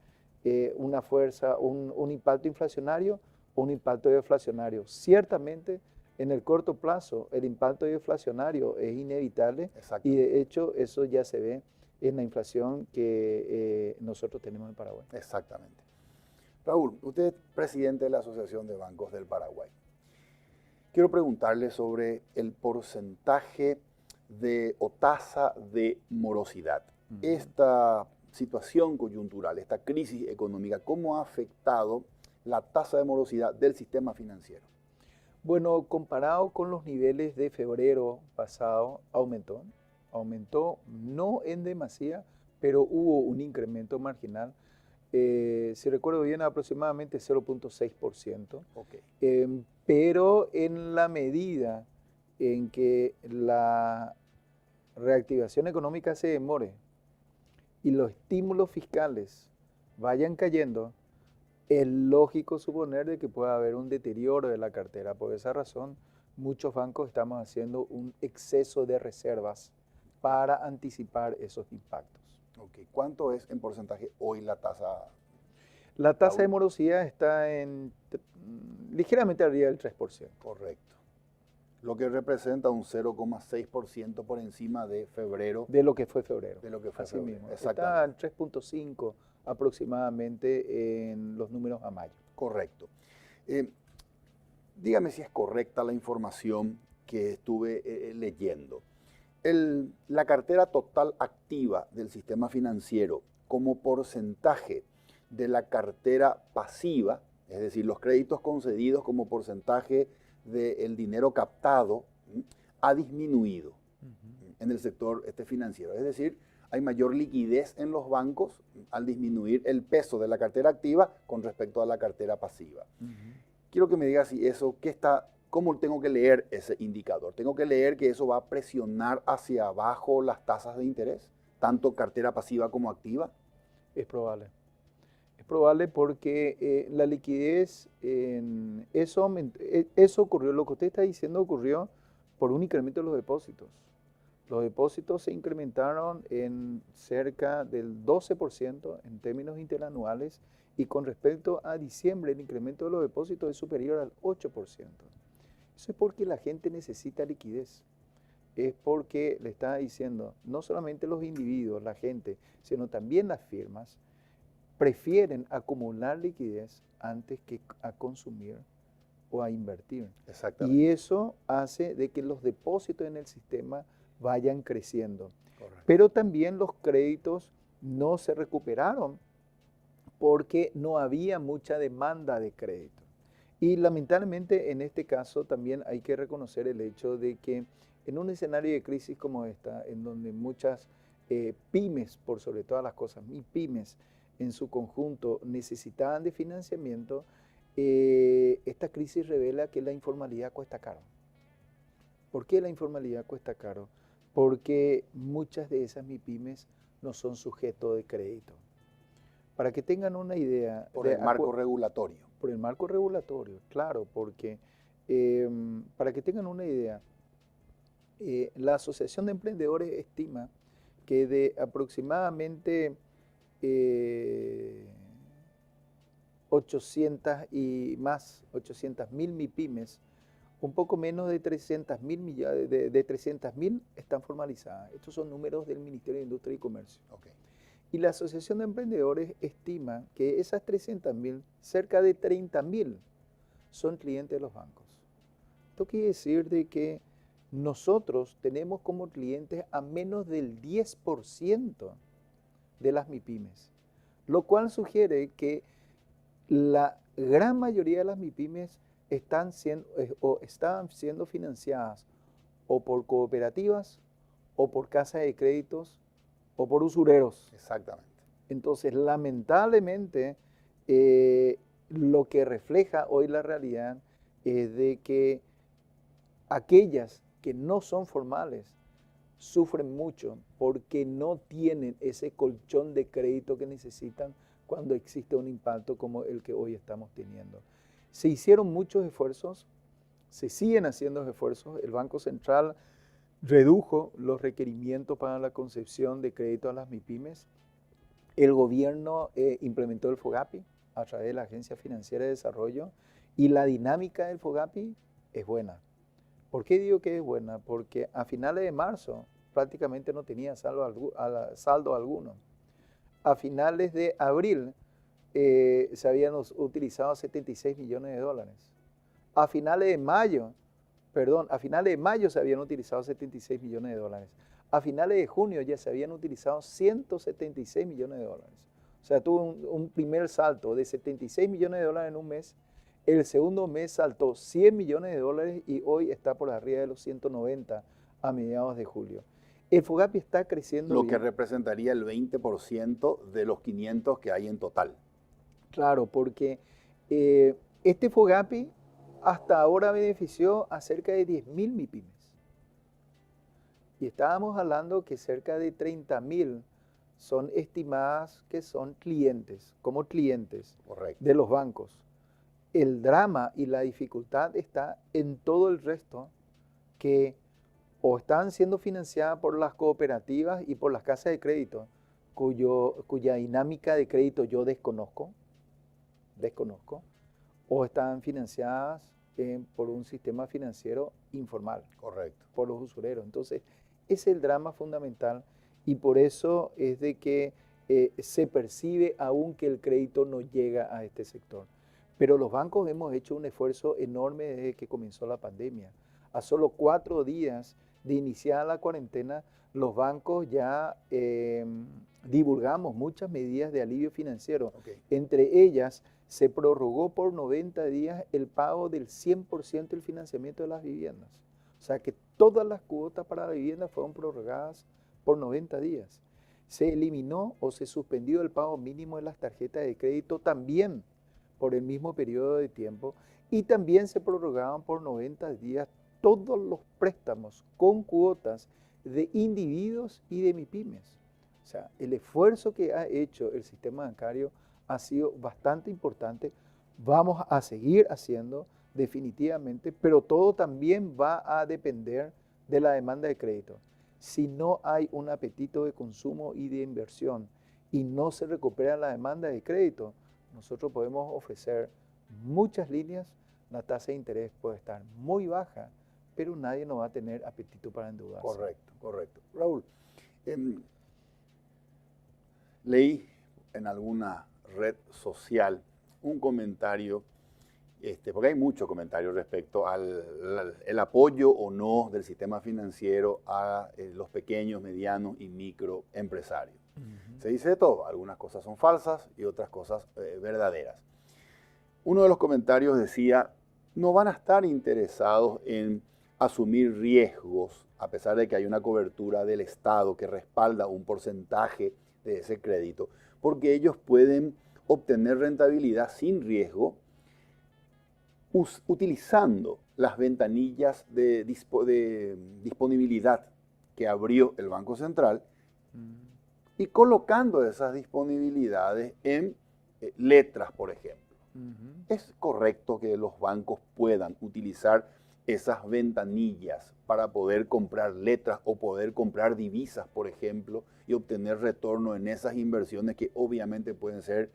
Una fuerza, un impacto inflacionario o un impacto deflacionario. Ciertamente, en el corto plazo, el impacto deflacionario es inevitable y de hecho eso ya se ve en la inflación que nosotros tenemos en Paraguay. Exactamente. Raúl, usted es presidente de la Asociación de Bancos del Paraguay. Quiero preguntarle sobre el porcentaje o tasa de morosidad. Esta situación coyuntural, esta crisis económica, ¿cómo ha afectado la tasa de morosidad del sistema financiero? Bueno, comparado con los niveles de febrero pasado, aumentó no en demasía, pero hubo un incremento marginal. Si recuerdo bien, aproximadamente 0.6%. Pero en la medida en que la reactivación económica se demore y los estímulos fiscales vayan cayendo, es lógico suponer de que pueda haber un deterioro de la cartera. Por esa razón, muchos bancos estamos haciendo un exceso de reservas para anticipar esos impactos. ¿Cuánto es en porcentaje hoy la tasa? La tasa de morosidad está ligeramente arriba del 3%. Correcto. Lo que representa un 0,6% por encima de febrero. De lo que fue febrero. De lo que fue Así febrero. mismo. Está al 3.5 aproximadamente en los números a mayo. Correcto. Dígame si es correcta la información que estuve leyendo. La cartera total activa del sistema financiero como porcentaje de la cartera pasiva, es decir, los créditos concedidos como porcentaje del dinero captado, ha disminuido en el sector financiero. Es decir, hay mayor liquidez en los bancos al disminuir el peso de la cartera activa con respecto a la cartera pasiva. Quiero que me diga si eso, ¿cómo tengo que leer ese indicador? ¿Tengo que leer que eso va a presionar hacia abajo las tasas de interés, tanto cartera pasiva como activa? Es probable. Es probable porque la liquidez, eso ocurrió, lo que usted está diciendo ocurrió por un incremento de los depósitos. Los depósitos se incrementaron en cerca del 12% en términos interanuales y con respecto a diciembre el incremento de los depósitos es superior al 8%. Eso es porque la gente necesita liquidez. Es porque le está diciendo, no solamente los individuos, la gente, sino también las firmas, prefieren acumular liquidez antes que a consumir o a invertir. Exactamente. Y eso hace de que los depósitos en el sistema vayan creciendo. Correcto. Pero también los créditos no se recuperaron porque no había mucha demanda de crédito. Y lamentablemente en este caso también hay que reconocer el hecho de que en un escenario de crisis como esta, en donde muchas pymes, por sobre todas las cosas, pymes en su conjunto necesitaban de financiamiento, esta crisis revela que la informalidad cuesta caro. ¿Por qué la informalidad cuesta caro? Porque muchas de esas MIPYMES no son sujetos de crédito. Para que tengan una idea... Por el marco regulatorio. Por el marco regulatorio, claro, porque para que tengan una idea, la Asociación de Emprendedores estima que de aproximadamente 800.000 MIPYMES, un poco menos de 300.000 están formalizadas. Estos son números del Ministerio de Industria y Comercio. Okay. Y la Asociación de Emprendedores estima que esas 300.000, cerca de 30.000 son clientes de los bancos. Esto quiere decir de que nosotros tenemos como clientes a menos del 10% de las MIPYMES, lo cual sugiere que la gran mayoría de las MIPYMES están siendo financiadas o por cooperativas o por casas de créditos o por usureros. Exactamente. Entonces, lamentablemente, lo que refleja hoy la realidad es de que aquellas que no son formales sufren mucho porque no tienen ese colchón de crédito que necesitan cuando existe un impacto como el que hoy estamos teniendo. Se hicieron muchos esfuerzos, se siguen haciendo esfuerzos. El Banco Central redujo los requerimientos para la concesión de crédito a las MIPYMES. El gobierno implementó el FOGAPI a través de la Agencia Financiera de Desarrollo y la dinámica del FOGAPI es buena. ¿Por qué digo que es buena? Porque a finales de marzo prácticamente no tenía saldo alguno. A finales de abril se habían utilizado 76 millones de dólares. A finales de mayo se habían utilizado 76 millones de dólares. A finales de junio ya se habían utilizado 176 millones de dólares. O sea, tuvo un primer salto de 76 millones de dólares en un mes. El segundo mes saltó 100 millones de dólares y hoy está por arriba de los 190 a mediados de julio. El FOGAPI está creciendo Lo bien. que representaría el 20% de los 500 que hay en total. Claro, porque este FOGAPI hasta ahora benefició a cerca de 10.000 MIPYMES. Y estábamos hablando que cerca de 30.000 son estimadas que son clientes, como clientes Correcto. de los bancos. El drama y la dificultad está en todo el resto que o están siendo financiadas por las cooperativas y por las casas de crédito, cuya dinámica de crédito yo desconozco, o están financiadas por un sistema financiero informal. Correcto. Por los usureros. Entonces, ese es el drama fundamental y por eso es de que se percibe aún que el crédito no llega a este sector. Pero los bancos hemos hecho un esfuerzo enorme desde que comenzó la pandemia. A solo 4 días de iniciar la cuarentena, los bancos ya divulgamos muchas medidas de alivio financiero. Okay. Entre ellas, se prorrogó por 90 días el pago del 100% del financiamiento de las viviendas. O sea que todas las cuotas para la vivienda fueron prorrogadas por 90 días. Se eliminó o se suspendió el pago mínimo de las tarjetas de crédito también por el mismo periodo de tiempo y también se prorrogaban por 90 días todos los préstamos con cuotas de individuos y de MIPYMES. O sea, el esfuerzo que ha hecho el sistema bancario ha sido bastante importante. Vamos a seguir haciendo definitivamente, pero todo también va a depender de la demanda de crédito. si no hay un apetito de consumo y de inversión y no se recupera la demanda de crédito, nosotros podemos ofrecer muchas líneas, la tasa de interés puede estar muy baja, pero nadie no va a tener apetito para endeudarse. Correcto, correcto. Raúl, leí en alguna red social un comentario, porque hay muchos comentarios respecto al apoyo o no del sistema financiero a los pequeños, medianos y microempresarios. Se dice de todo, algunas cosas son falsas y otras cosas verdaderas. Uno de los comentarios decía, no van a estar interesados en asumir riesgos, a pesar de que hay una cobertura del Estado que respalda un porcentaje de ese crédito, porque ellos pueden obtener rentabilidad sin riesgo utilizando las ventanillas de disponibilidad que abrió el Banco Central y colocando esas disponibilidades en letras, por ejemplo. Es correcto que los bancos puedan utilizar esas ventanillas para poder comprar letras o poder comprar divisas, por ejemplo, y obtener retorno en esas inversiones que obviamente pueden ser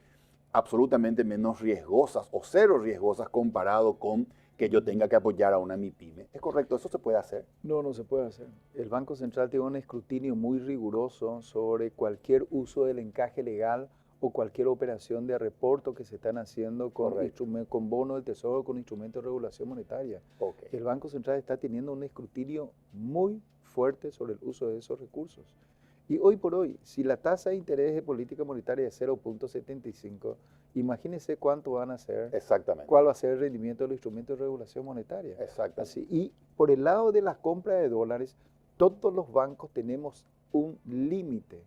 absolutamente menos riesgosas o cero riesgosas comparado con que yo tenga que apoyar a una MIPYME. ¿Es correcto? ¿Eso se puede hacer? No, no se puede hacer. El Banco Central tiene un escrutinio muy riguroso sobre cualquier uso del encaje legal o cualquier operación de reporto que se están haciendo con bonos del Tesoro, con instrumentos de regulación monetaria. Okay. El Banco Central está teniendo un escrutinio muy fuerte sobre el uso de esos recursos. Y hoy por hoy, si la tasa de interés de política monetaria es 0.75, imagínense cuánto van a ser. Exactamente. Cuál va a ser el rendimiento de los instrumentos de regulación monetaria. Exactamente. Así, y por el lado de las compras de dólares, todos los bancos tenemos un límite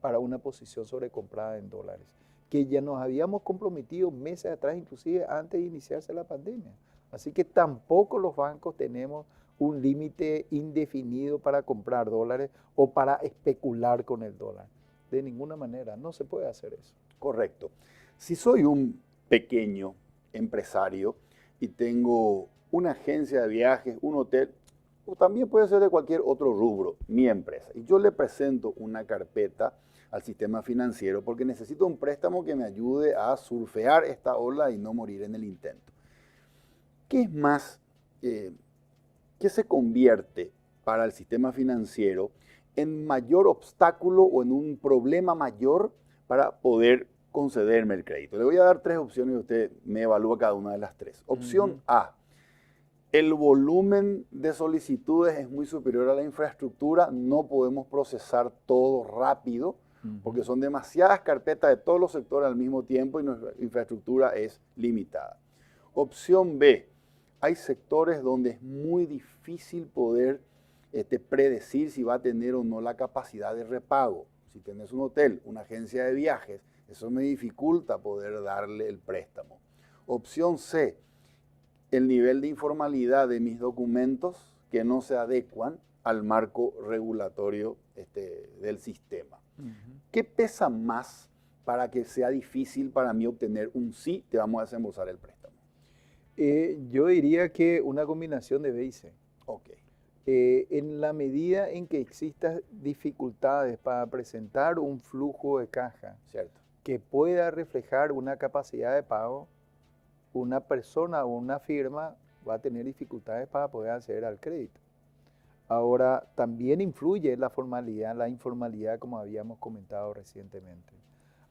para una posición sobrecomprada en dólares, que ya nos habíamos comprometido meses atrás, inclusive antes de iniciarse la pandemia. Así que tampoco los bancos tenemos un límite indefinido para comprar dólares o para especular con el dólar. De ninguna manera, no se puede hacer eso. Correcto. Si soy un pequeño empresario y tengo una agencia de viajes, un hotel, o también puede ser de cualquier otro rubro, mi empresa, y yo le presento una carpeta al sistema financiero porque necesito un préstamo que me ayude a surfear esta ola y no morir en el intento. ¿Qué es más, qué se convierte para el sistema financiero en mayor obstáculo o en un problema mayor para poder concederme el crédito? Le voy a dar tres opciones y usted me evalúa cada una de las tres. Opción A, el volumen de solicitudes es muy superior a la infraestructura, no podemos procesar todo rápido porque son demasiadas carpetas de todos los sectores al mismo tiempo y nuestra infraestructura es limitada. Opción B, hay sectores donde es muy difícil poder predecir si va a tener o no la capacidad de repago. Si tenés un hotel, una agencia de viajes, eso me dificulta poder darle el préstamo. Opción C, el nivel de informalidad de mis documentos que no se adecuan al marco regulatorio del sistema. ¿Qué pesa más para que sea difícil para mí obtener un sí, te vamos a desembolsar el préstamo? Yo diría que una combinación de B y C. Ok. En la medida en que existan dificultades para presentar un flujo de caja, Cierto, que pueda reflejar una capacidad de pago, una persona o una firma va a tener dificultades para poder acceder al crédito. Ahora, también influye la formalidad, la informalidad, como habíamos comentado recientemente.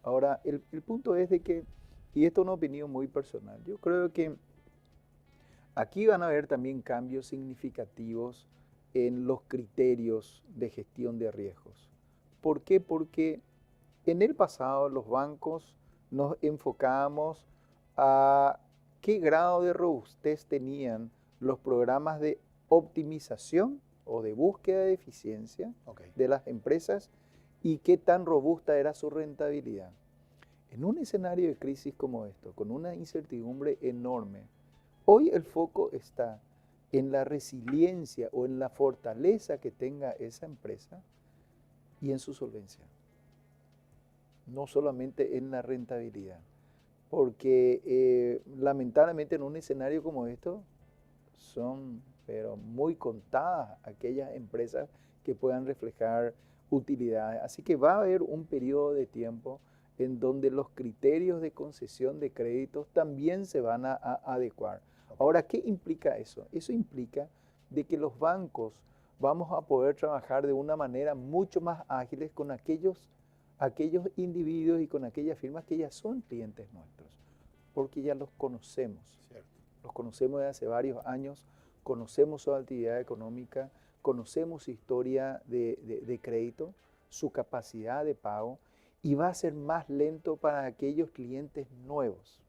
Ahora, el punto es de que, y esto es una opinión muy personal, yo creo que aquí van a haber también cambios significativos en los criterios de gestión de riesgos. ¿Por qué? Porque en el pasado los bancos nos enfocábamos a qué grado de robustez tenían los programas de optimización o de búsqueda de eficiencia de las empresas y qué tan robusta era su rentabilidad. En un escenario de crisis como esto, con una incertidumbre enorme, hoy el foco está en la resiliencia o en la fortaleza que tenga esa empresa y en su solvencia. No solamente en la rentabilidad. Porque lamentablemente en un escenario como esto son pero muy contadas aquellas empresas que puedan reflejar utilidades. Así que va a haber un periodo de tiempo en donde los criterios de concesión de créditos también se van a adecuar. Ahora, ¿qué implica eso? Eso implica de que los bancos vamos a poder trabajar de una manera mucho más ágil con aquellos individuos y con aquellas firmas que ya son clientes nuestros, porque ya los conocemos. Cierto. Los conocemos desde hace varios años, conocemos su actividad económica, conocemos su historia de crédito, su capacidad de pago, y va a ser más lento para aquellos clientes nuevos.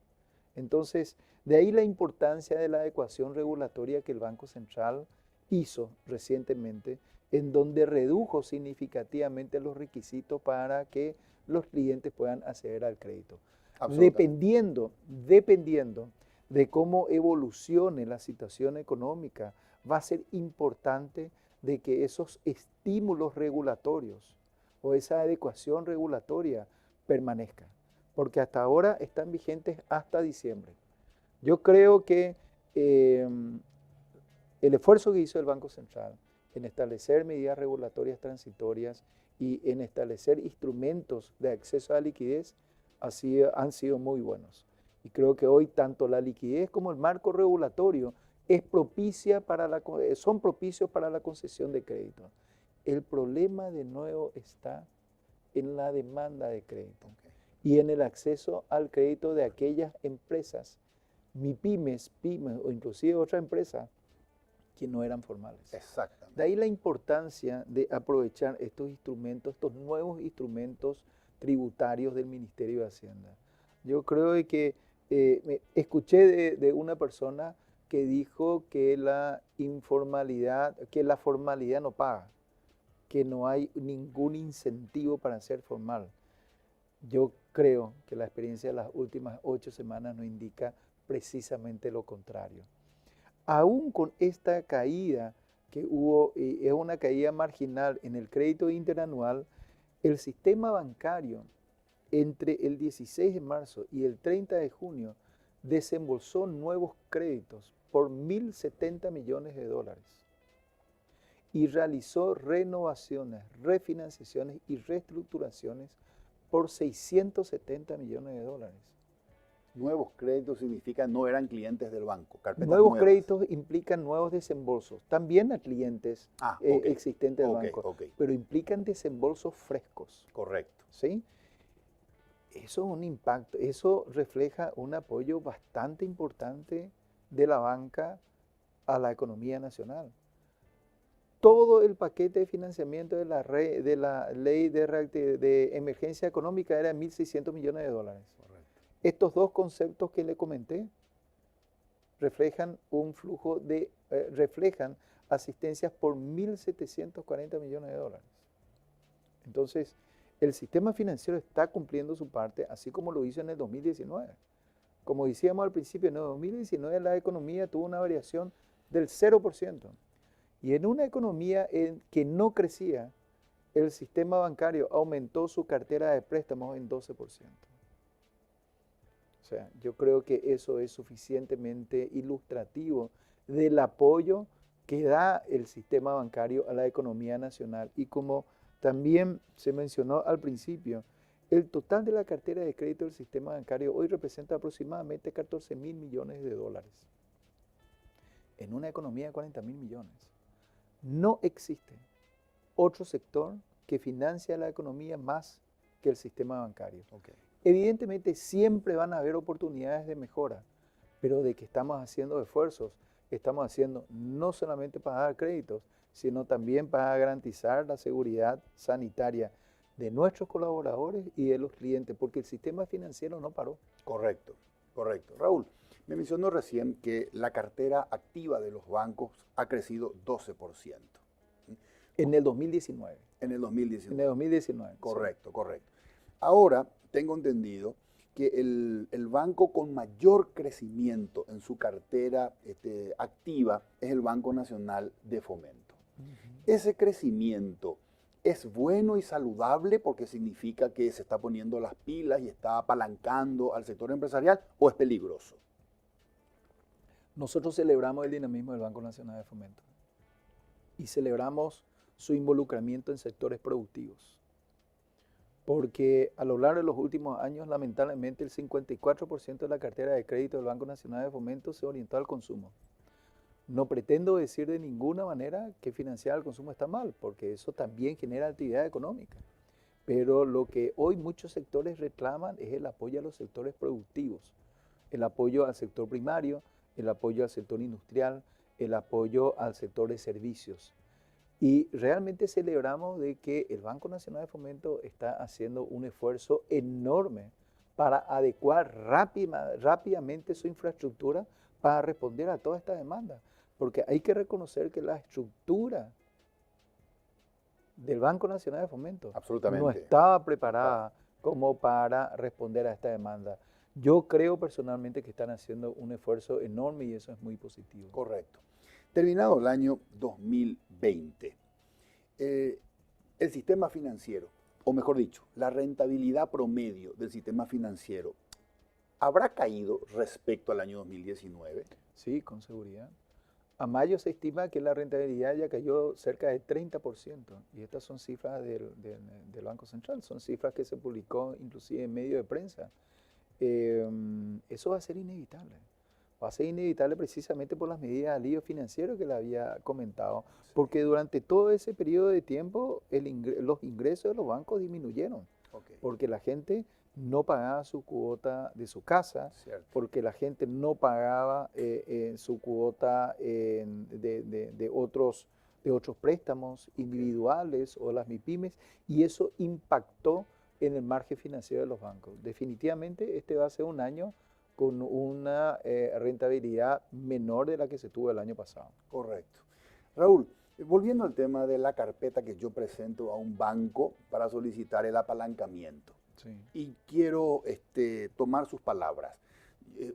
Entonces, de ahí la importancia de la adecuación regulatoria que el Banco Central hizo recientemente, en donde redujo significativamente los requisitos para que los clientes puedan acceder al crédito. Dependiendo de cómo evolucione la situación económica, va a ser importante de que esos estímulos regulatorios o esa adecuación regulatoria permanezca, porque hasta ahora están vigentes hasta diciembre. Yo creo que el esfuerzo que hizo el Banco Central en establecer medidas regulatorias transitorias y en establecer instrumentos de acceso a la liquidez han sido muy buenos. Y creo que hoy tanto la liquidez como el marco regulatorio son propicios para la concesión de crédito. El problema de nuevo está en la demanda de crédito y en el acceso al crédito de aquellas empresas, pymes o inclusive otras empresas que no eran formales. Exactamente. De ahí la importancia de aprovechar estos instrumentos, estos nuevos instrumentos tributarios del Ministerio de Hacienda. Yo creo que escuché de una persona que dijo que la formalidad no paga, que no hay ningún incentivo para ser formal. Yo creo que la experiencia de las últimas 8 semanas nos indica precisamente lo contrario. Aún con esta caída que hubo, es una caída marginal en el crédito interanual, el sistema bancario entre el 16 de marzo y el 30 de junio desembolsó nuevos créditos por 1.070 millones de dólares y realizó renovaciones, refinanciaciones y reestructuraciones por 670 millones de dólares. Nuevos créditos significa no eran clientes del banco. Nuevos créditos implican nuevos desembolsos, también a clientes existentes del banco, pero implican desembolsos frescos. Correcto. ¿Sí? Eso es un impacto, eso refleja un apoyo bastante importante de la banca a la economía nacional. Todo el paquete de financiamiento de la ley de emergencia económica era 1.600 millones de dólares. Correcto. Estos dos conceptos que le comenté reflejan reflejan asistencias por 1.740 millones de dólares. Entonces, el sistema financiero está cumpliendo su parte, así como lo hizo en el 2019. Como decíamos al principio, en el 2019 la economía tuvo una variación del 0%. Y en una economía que no crecía, el sistema bancario aumentó su cartera de préstamos en 12%. O sea, yo creo que eso es suficientemente ilustrativo del apoyo que da el sistema bancario a la economía nacional. Y como también se mencionó al principio, el total de la cartera de crédito del sistema bancario hoy representa aproximadamente 14.000 millones de dólares. En una economía de 40.000 millones. No existe otro sector que financia la economía más que el sistema bancario. Evidentemente siempre van a haber oportunidades de mejora, pero de que estamos haciendo esfuerzos, estamos haciendo no solamente para dar créditos, sino también para garantizar la seguridad sanitaria de nuestros colaboradores y de los clientes, porque el sistema financiero no paró. Correcto, correcto. Raúl, me mencionó recién que la cartera activa de los bancos ha crecido 12%. En el 2019. En el 2019. En el 2019. Correcto, sí. Correcto. Ahora, tengo entendido que el banco con mayor crecimiento en su cartera activa es el Banco Nacional de Fomento. Ese crecimiento es bueno y saludable porque significa que se está poniendo las pilas y está apalancando al sector empresarial, ¿o es peligroso? Nosotros celebramos el dinamismo del Banco Nacional de Fomento y celebramos su involucramiento en sectores productivos. Porque a lo largo de los últimos años, lamentablemente, el 54% de la cartera de crédito del Banco Nacional de Fomento se orientó al consumo. No pretendo decir de ninguna manera que financiar el consumo está mal, porque eso también genera actividad económica. Pero lo que hoy muchos sectores reclaman es el apoyo a los sectores productivos, el apoyo al sector primario, el apoyo al sector industrial, el apoyo al sector de servicios. Y realmente celebramos de que el Banco Nacional de Fomento está haciendo un esfuerzo enorme para adecuar rápidamente su infraestructura para responder a toda esta demanda. Porque hay que reconocer que la estructura del Banco Nacional de Fomento no estaba preparada como para responder a esta demanda. Yo creo personalmente que están haciendo un esfuerzo enorme y eso es muy positivo. Correcto. Terminado el año 2020, el sistema financiero, o mejor dicho, la rentabilidad promedio del sistema financiero, ¿habrá caído respecto al año 2019? Sí, con seguridad. A mayo se estima que la rentabilidad ya cayó cerca de 30%, y estas son cifras del Banco Central, son cifras que se publicó inclusive en medio de prensa. Eso va a ser inevitable. Va a ser inevitable precisamente por las medidas de alivio financiero que le había comentado, porque durante todo ese periodo de tiempo los ingresos de los bancos disminuyeron, porque la gente no pagaba su cuota de su casa, porque la gente no pagaba su cuota de otros préstamos individuales o las MIPYMES, y eso impactó en el margen financiero de los bancos. Definitivamente este va a ser un año con una rentabilidad menor de la que se tuvo el año pasado. Correcto. Raúl, volviendo al tema de la carpeta que yo presento a un banco para solicitar el apalancamiento. Sí. Y quiero tomar sus palabras.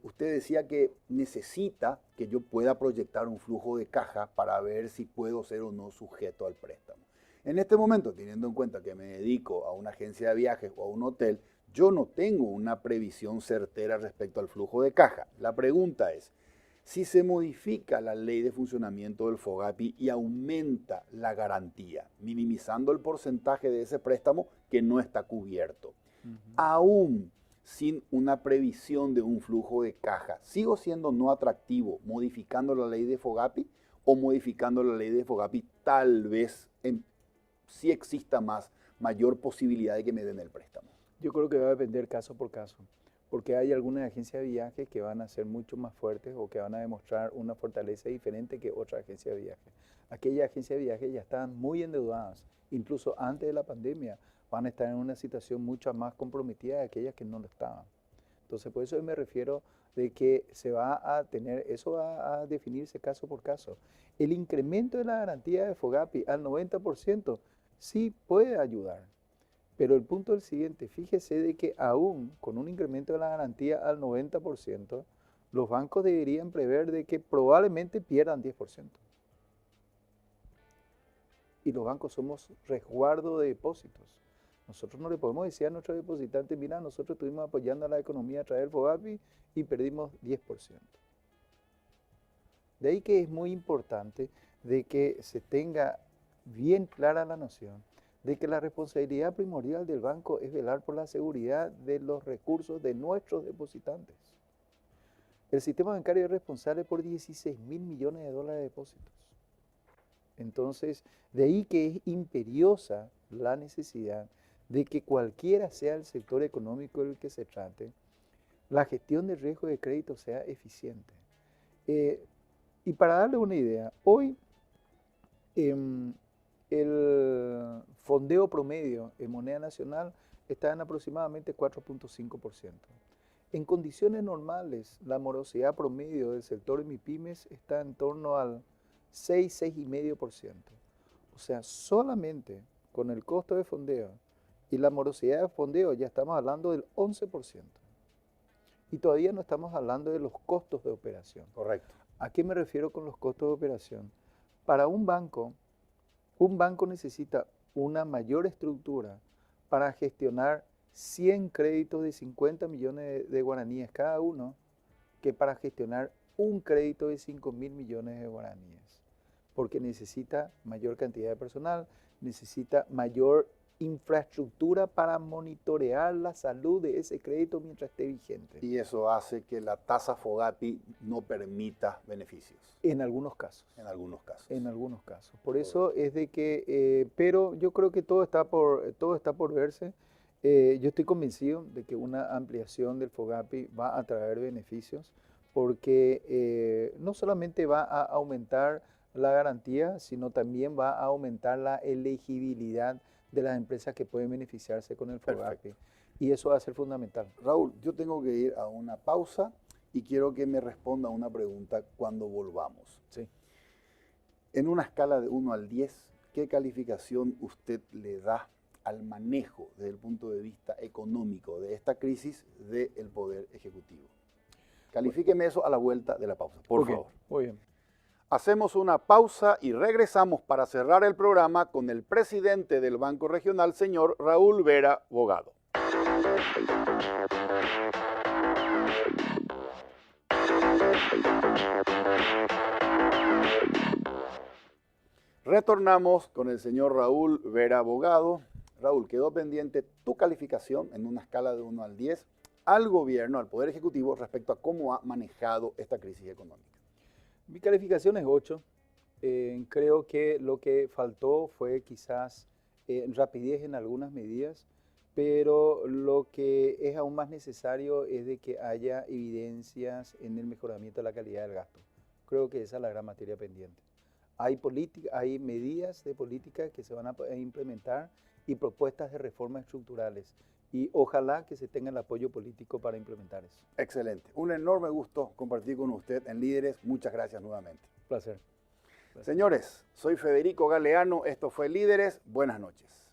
Usted decía que necesita que yo pueda proyectar un flujo de caja para ver si puedo ser o no sujeto al préstamo. En este momento, teniendo en cuenta que me dedico a una agencia de viajes o a un hotel, yo no tengo una previsión certera respecto al flujo de caja. La pregunta es, si se modifica la ley de funcionamiento del FOGAPI y aumenta la garantía, minimizando el porcentaje de ese préstamo que no está cubierto, aún sin una previsión de un flujo de caja, ¿sigo siendo no atractivo modificando la ley de FOGAPI o modificando la ley de FOGAPI tal vez sí exista mayor posibilidad de que me den el préstamo? Yo creo que va a depender caso por caso, porque hay algunas agencias de viajes que van a ser mucho más fuertes o que van a demostrar una fortaleza diferente que otras agencias de viajes. Aquellas agencias de viajes ya están muy endeudadas, incluso antes de la pandemia, van a estar en una situación mucho más comprometida de aquellas que no lo estaban. Entonces, por eso me refiero de que eso va a definirse caso por caso. El incremento de la garantía de FOGAPI al 90% sí puede ayudar, pero el punto es el siguiente, fíjese de que aún con un incremento de la garantía al 90%, los bancos deberían prever de que probablemente pierdan 10%. Y los bancos somos resguardo de depósitos. Nosotros no le podemos decir a nuestros depositantes, mira, nosotros estuvimos apoyando a la economía a través del FOGAPI y perdimos 10%. De ahí que es muy importante de que se tenga bien clara la noción de que la responsabilidad primordial del banco es velar por la seguridad de los recursos de nuestros depositantes. El sistema bancario es responsable por 16.000 millones de dólares de depósitos. Entonces, de ahí que es imperiosa la necesidad de que cualquiera sea el sector económico del que se trate, la gestión de riesgo de crédito sea eficiente. Y para darle una idea, hoy el fondeo promedio en moneda nacional está en aproximadamente 4.5%. En condiciones normales, la morosidad promedio del sector MIPYMES está en torno al 6,5%. O sea, solamente con el costo de fondeo y la morosidad de fondeo ya estamos hablando del 11%. Y todavía no estamos hablando de los costos de operación. Correcto. ¿A qué me refiero con los costos de operación? Para un banco necesita una mayor estructura para gestionar 100 créditos de 50 millones de guaraníes cada uno que para gestionar un crédito de 5.000 millones de guaraníes. porque necesita mayor cantidad de personal, necesita mayor infraestructura para monitorear la salud de ese crédito mientras esté vigente. Y eso hace que la tasa FOGAPI no permita beneficios. En algunos casos. En algunos casos. En algunos casos. Por eso es de que, pero yo creo que todo está por verse. Yo estoy convencido de que una ampliación del FOGAPI va a traer beneficios porque no solamente va a aumentar la garantía, sino también va a aumentar la elegibilidad de las empresas que pueden beneficiarse con el FOGAPI. Perfecto. Y eso va a ser fundamental. Raúl, yo tengo que ir a una pausa y quiero que me responda una pregunta cuando volvamos. Sí. En una escala de 1 al 10, ¿qué calificación usted le da al manejo desde el punto de vista económico de esta crisis del Poder Ejecutivo? Califíqueme eso a la vuelta de la pausa, por favor. Muy bien. Hacemos una pausa y regresamos para cerrar el programa con el presidente del Banco Regional, señor Raúl Vera Bogado. Retornamos con el señor Raúl Vera Bogado. Raúl, quedó pendiente tu calificación en una escala de 1 al 10 al gobierno, al Poder Ejecutivo, respecto a cómo ha manejado esta crisis económica. Mi calificación es 8. Creo que lo que faltó fue quizás rapidez en algunas medidas, pero lo que es aún más necesario es de que haya evidencias en el mejoramiento de la calidad del gasto. Creo que esa es la gran materia pendiente. Hay medidas de política que se van a implementar y propuestas de reformas estructurales. Y ojalá que se tenga el apoyo político para implementar eso. Excelente. Un enorme gusto compartir con usted en Líderes. Muchas gracias nuevamente. Placer. Señores, soy Federico Galeano. Esto fue Líderes. Buenas noches.